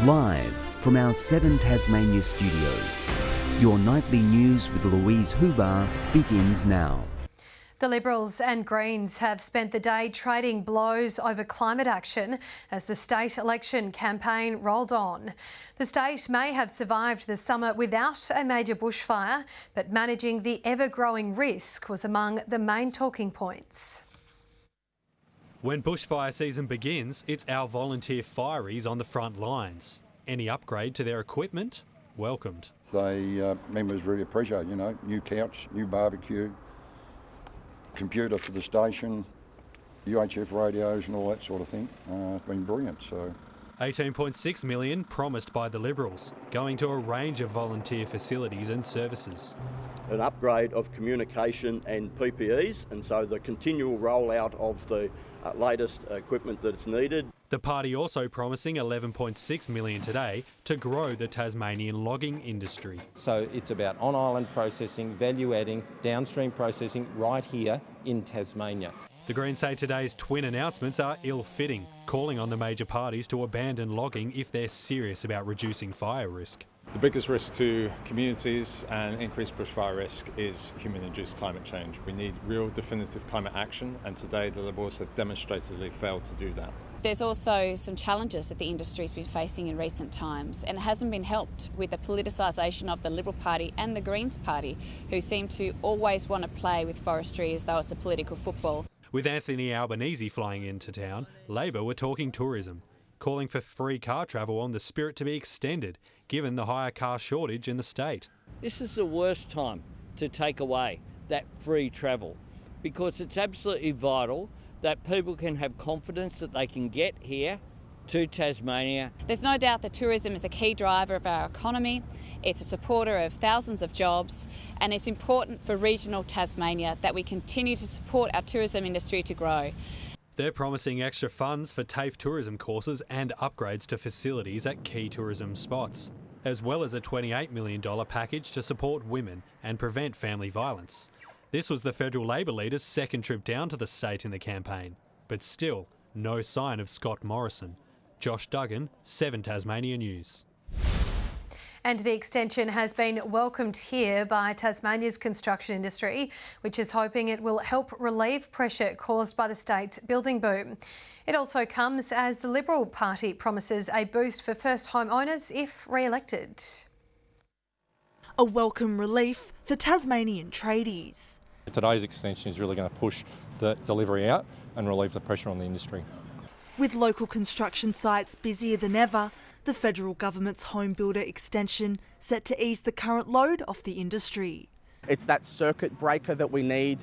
Live from our 7 Tasmania studios, your nightly news with Louise Huber begins now. The Liberals and Greens have spent the day trading blows over climate action as the state election campaign rolled on. The state may have survived the summer without a major bushfire, but managing the ever-growing risk was among the main talking points. When bushfire season begins, it's our volunteer fireys on the front lines. Any upgrade to their equipment? Welcomed. Members really appreciate, new couch, new barbecue, computer for the station, UHF radios and all that sort of thing. It's been brilliant. So, $18.6 million promised by the Liberals, going to a range of volunteer facilities and services. An upgrade of communication and PPEs, and so the continual rollout of the latest equipment that's needed. The party also promising $11.6 million today to grow the Tasmanian logging industry. So it's about on-island processing, value-adding, downstream processing right here in Tasmania. The Greens say today's twin announcements are ill-fitting, calling on the major parties to abandon logging if they're serious about reducing fire risk. The biggest risk to communities and increased bushfire risk is human-induced climate change. We need real definitive climate action, and today the Liberals have demonstrably failed to do that. There's also some challenges that the industry's been facing in recent times, and it hasn't been helped with the politicisation of the Liberal Party and the Greens Party, who seem to always want to play with forestry as though it's a political football. With Anthony Albanese flying into town, Labor were talking tourism, calling for free car travel on the Spirit to be extended, given the hire car shortage in the state. This is the worst time to take away that free travel, because it's absolutely vital that people can have confidence that they can get here to Tasmania. There's no doubt that tourism is a key driver of our economy. It's a supporter of thousands of jobs, and it's important for regional Tasmania that we continue to support our tourism industry to grow. They're promising extra funds for TAFE tourism courses and upgrades to facilities at key tourism spots, as well as a $28 million package to support women and prevent family violence. This was the federal Labor leader's second trip down to the state in the campaign, but still no sign of Scott Morrison. Josh Duggan, 7 Tasmania News. And the extension has been welcomed here by Tasmania's construction industry, which is hoping it will help relieve pressure caused by the state's building boom. It also comes as the Liberal Party promises a boost for first home owners if re-elected. A welcome relief for Tasmanian tradies. Today's extension is really going to push the delivery out and relieve the pressure on the industry. With local construction sites busier than ever, the federal government's home builder extension set to ease the current load off the industry. It's that circuit breaker that we need.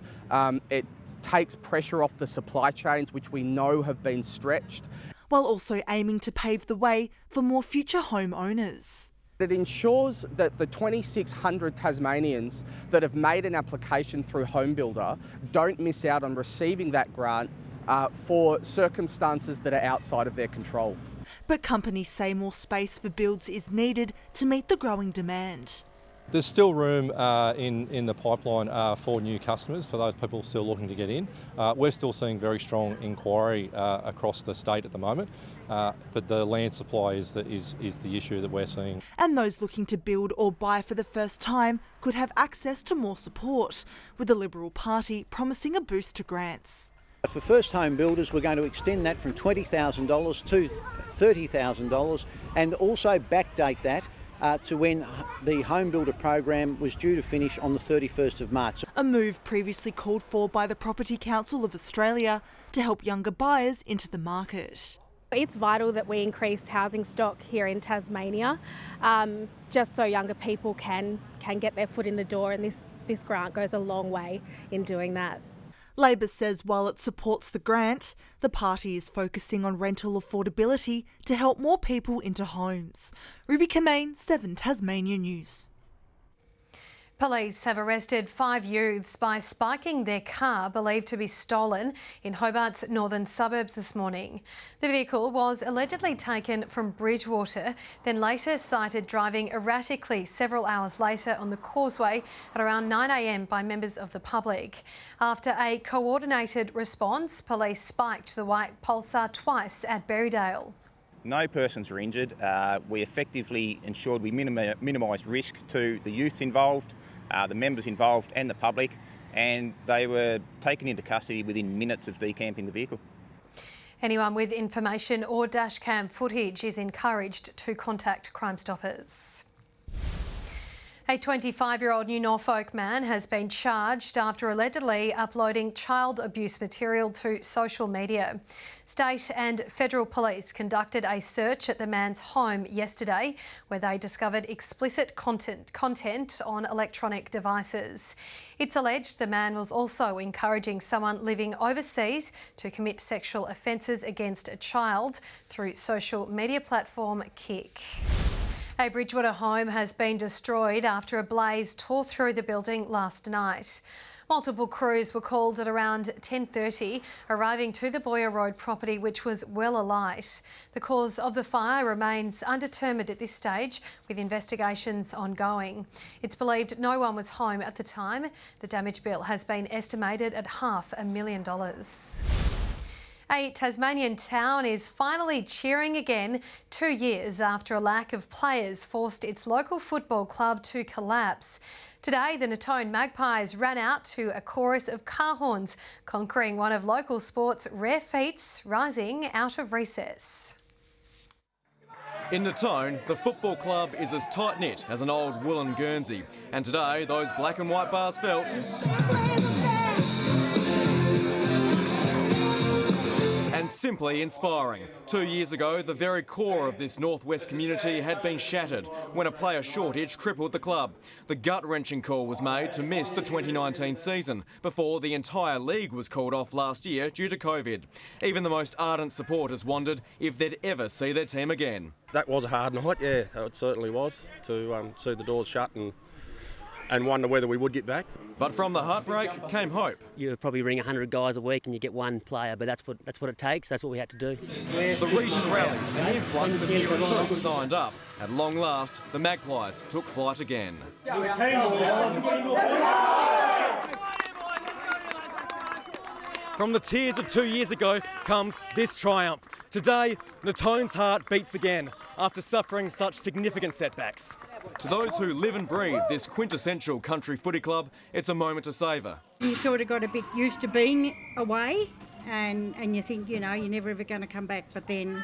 It takes pressure off the supply chains, which we know have been stretched, while also aiming to pave the way for more future home owners. It ensures that the 2,600 Tasmanians that have made an application through Home Builder don't miss out on receiving that grant for circumstances that are outside of their control. But companies say more space for builds is needed to meet the growing demand. There's still room in the pipeline for new customers, for those people still looking to get in. We're still seeing very strong inquiry across the state at the moment, but the land supply is the issue that we're seeing. And those looking to build or buy for the first time could have access to more support, with the Liberal Party promising a boost to grants. For first home builders, we're going to extend that from $20,000 to $30,000 and also backdate that to when the home builder program was due to finish on the 31st of March. A move previously called for by the Property Council of Australia to help younger buyers into the market. It's vital that we increase housing stock here in Tasmania, just so younger people can get their foot in the door, and this grant goes a long way in doing that. Labor says while it supports the grant, the party is focusing on rental affordability to help more people into homes. Ruby COMMANE, 7 Tasmania News. Police have arrested 5 youths by spiking their car believed to be stolen in Hobart's northern suburbs this morning. The vehicle was allegedly taken from Bridgewater, then later sighted driving erratically several hours later on the causeway at around 9 a.m. by members of the public. After a coordinated response, police spiked the white Pulsar twice at Berrydale. No persons were injured. We effectively ensured we minimised risk to the youth involved, the members involved and the public, and they were taken into custody within minutes of decamping the vehicle. Anyone with information or dashcam footage is encouraged to contact Crime Stoppers. A 25-year-old New Norfolk man has been charged after allegedly uploading child abuse material to social media. State and federal police conducted a search at the man's home yesterday where they discovered explicit content on electronic devices. It's alleged the man was also encouraging someone living overseas to commit sexual offences against a child through social media platform Kik. A Bridgewater home has been destroyed after a blaze tore through the building last night. Multiple crews were called at around 10:30, arriving to the Boyer Road property, which was well alight. The cause of the fire remains undetermined at this stage, with investigations ongoing. It's believed no one was home at the time. The damage bill has been estimated at $500,000. A Tasmanian town is finally cheering again 2 years after a lack of players forced its local football club to collapse. Today, the NATONE Magpies ran out to a chorus of car horns, conquering one of local sport's rare feats, rising out of recess. In NATONE, the football club is as tight-knit as an old woolen Guernsey, and today those black and white bars felt and simply inspiring. 2 years ago, the very core of this northwest community had been shattered when a player shortage crippled the club. The gut-wrenching call was made to miss the 2019 season before the entire league was called off last year due to COVID. Even the most ardent supporters wondered if they'd ever see their team again. That was a hard night, yeah, it certainly was, to see the doors shut and wonder whether we would get back. But from the heartbreak came hope. You probably ring 100 guys a week and you get one player, but that's what it takes. That's what we had to do. The region rallied and the influx of new recruits signed up. At long last, the Magpies took flight again. From the tears of 2 years ago comes this triumph. Today, NATONE's heart beats again after suffering such significant setbacks. To those who live and breathe this quintessential country footy club, it's a moment to savour. You sort of got a bit used to being away and you think, you're never ever going to come back, but then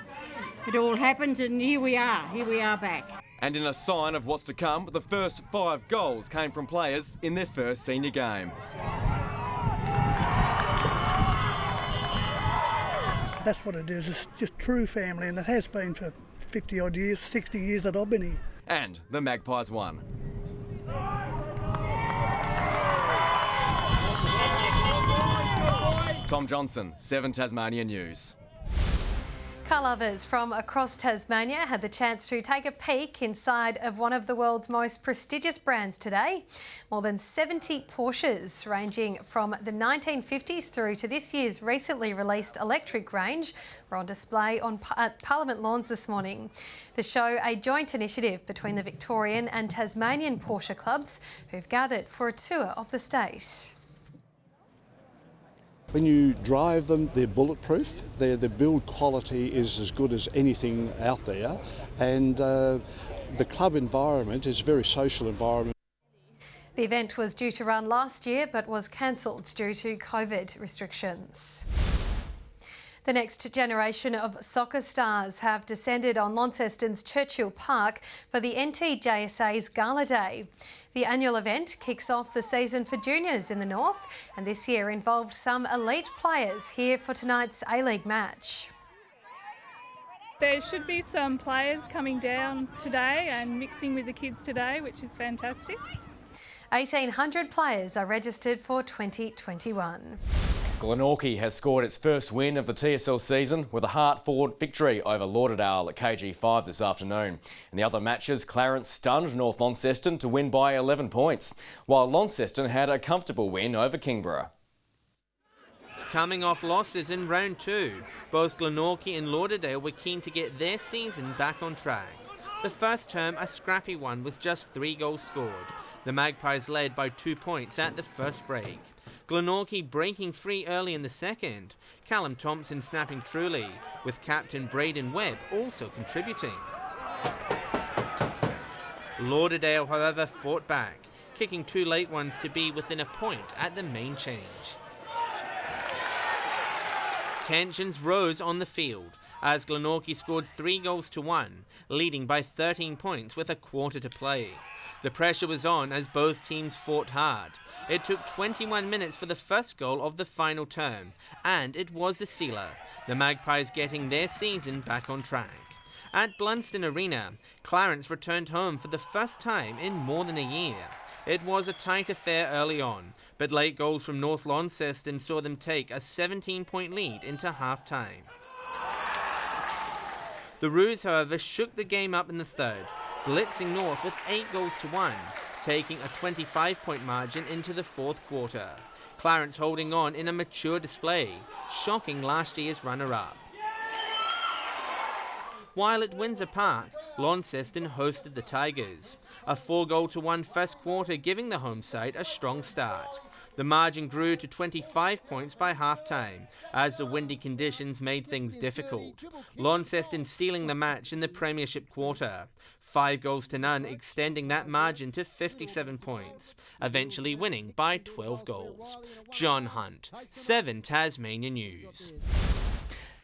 it all happens and here we are back. And in a sign of what's to come, the first 5 goals came from players in their first senior game. That's what it is, it's just true family, and it has been for 50 odd years, 60 years that I've been here. And the Magpies won. Tom Johnson, 7 Tasmanian News. Car lovers from across Tasmania had the chance to take a peek inside of one of the world's most prestigious brands today. More than 70 Porsches, ranging from the 1950s through to this year's recently released electric range, were on display at Parliament Lawns this morning. The show, a joint initiative between the Victorian and Tasmanian Porsche clubs, who've gathered for a tour of the state. When you drive them, they're bulletproof. The build quality is as good as anything out there, and the club environment is a very social environment. The event was due to run last year but was cancelled due to COVID restrictions. The next generation of soccer stars have descended on Launceston's Churchill Park for the NTJSA's Gala Day. The annual event kicks off the season for juniors in the north, and this year involved some elite players here for tonight's A-League match. There should be some players coming down today and mixing with the kids today, which is fantastic. 1,800 players are registered for 2021. Glenorchy has scored its first win of the TSL season with a hard-fought victory over Lauderdale at KG5 this afternoon. In the other matches, Clarence stunned North Launceston to win by 11 points, while Launceston had a comfortable win over Kingborough. Coming off losses in round 2, both Glenorchy and Lauderdale were keen to get their season back on track. The first term a scrappy one with just 3 goals scored. The Magpies led by 2 points at the first break. Glenorchy breaking free early in the second. Callum Thompson snapping truly, with captain Brayden Webb also contributing. Lauderdale, however, fought back, kicking 2 late ones to be within a point at the main change. Tensions rose on the field as Glenorchy scored 3 goals to 1, leading by 13 points with a quarter to play. The pressure was on as both teams fought hard. It took 21 minutes for the first goal of the final term, and it was a sealer, the Magpies getting their season back on track. At Blunston Arena, Clarence returned home for the first time in more than a year. It was a tight affair early on, but late goals from North Launceston saw them take a 17-point lead into half-time. The Roos, however, shook the game up in the third, blitzing North with 8 goals to 1, taking a 25-point margin into the fourth quarter. Clarence holding on in a mature display, shocking last year's runner-up. While at Windsor Park, Launceston hosted the Tigers. A 4-goal-to-1 first quarter giving the home side a strong start. The margin grew to 25 points by half-time, as the windy conditions made things difficult. Launceston sealing the match in the Premiership quarter. 5 goals to none, extending that margin to 57 points, eventually winning by 12 goals. John Hunt, 7 Tasmania News.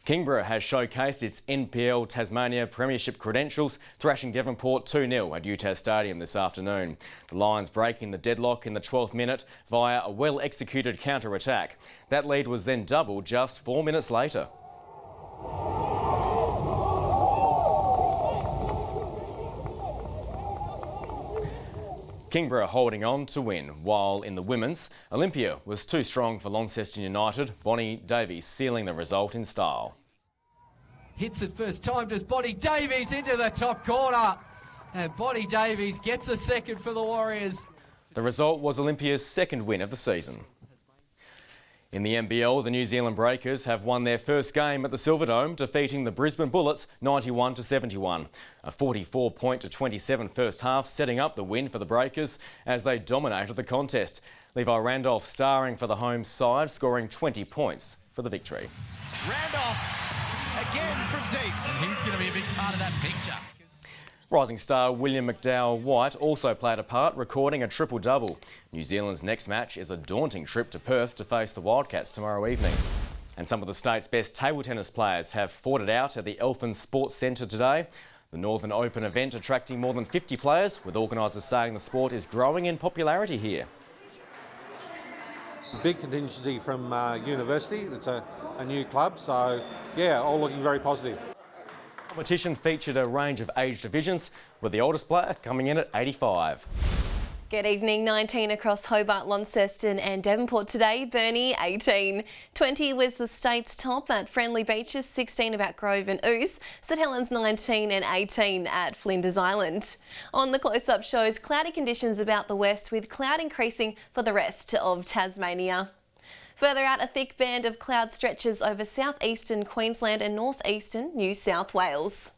Kingborough has showcased its NPL Tasmania Premiership credentials, thrashing Devonport 2-0 at UTAS Stadium this afternoon. The Lions breaking the deadlock in the 12th minute via a well-executed counter-attack. That lead was then doubled just 4 minutes later. Kingborough holding on to win, while in the women's, Olympia was too strong for Launceston United, Bonnie Davies sealing the result in style. Hits it first time, does Bonnie Davies into the top corner. And Bonnie Davies gets a second for the Warriors. The result was Olympia's second win of the season. In the NBL, the New Zealand Breakers have won their first game at the Silverdome, defeating the Brisbane Bullets 91-71. A 44-27 first half, setting up the win for the Breakers as they dominated the contest. Levi Randolph starring for the home side, scoring 20 points for the victory. Randolph again from deep, and he's going to be a big part of that picture. Rising star William McDowell-White also played a part, recording a triple-double. New Zealand's next match is a daunting trip to Perth to face the Wildcats tomorrow evening. And some of the state's best table tennis players have fought it out at the Elfin Sports Centre today. The Northern Open event attracting more than 50 players, with organisers saying the sport is growing in popularity here. Big contingency from university. It's a new club, so yeah, all looking very positive. The competition featured a range of age divisions, with the oldest player coming in at 85. Good evening. 19 across Hobart, Launceston and Devonport today. Burnie 18. 20 was the state's top at Friendly Beaches, 16 about Grove and Ouse. St Helens 19 and 18 at Flinders Island. On the close-up shows, cloudy conditions about the west, with cloud increasing for the rest of Tasmania. Further out, a thick band of cloud stretches over southeastern Queensland and northeastern New South Wales.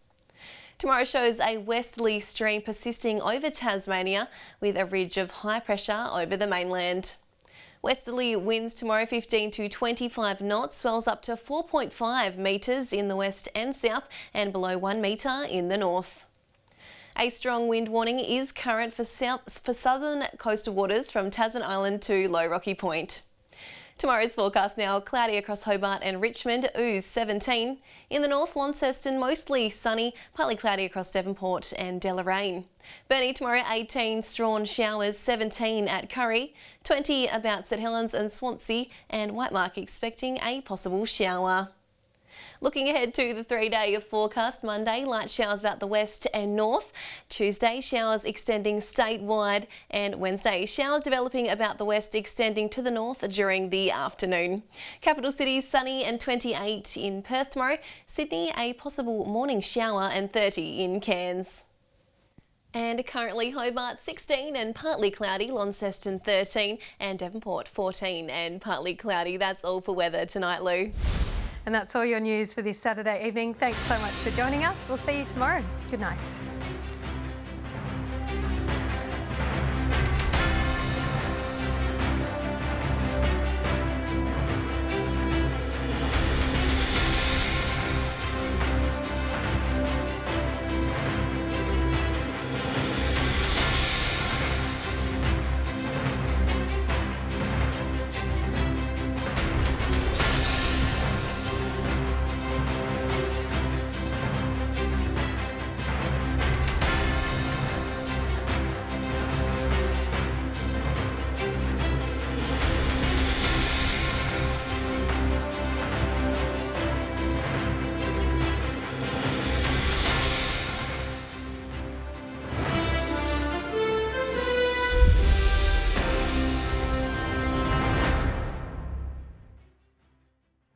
Tomorrow shows a westerly stream persisting over Tasmania, with a ridge of high pressure over the mainland. Westerly winds tomorrow 15 to 25 knots, swells up to 4.5 metres in the west and south and below 1 metre in the north. A strong wind warning is current for southern coastal waters from Tasman Island to Low Rocky Point. Tomorrow's forecast now, cloudy across Hobart and Richmond, Ouse 17. In the north, Launceston mostly sunny, partly cloudy across Devonport and Deloraine. Burnie tomorrow 18, Strawn showers 17 at Curry, 20 about St Helens and Swansea, and Whitemark expecting a possible shower. Looking ahead to the 3-day forecast, Monday, light showers about the west and north. Tuesday, showers extending statewide, and Wednesday, showers developing about the west, extending to the north during the afternoon. Capital City, sunny and 28 in Perth tomorrow. Sydney, a possible morning shower and 30 in Cairns. And currently Hobart 16 and partly cloudy, Launceston 13 and Devonport 14 and partly cloudy. That's all for weather tonight, Lou. And that's all your news for this Saturday evening. Thanks so much for joining us. We'll see you tomorrow. Good night.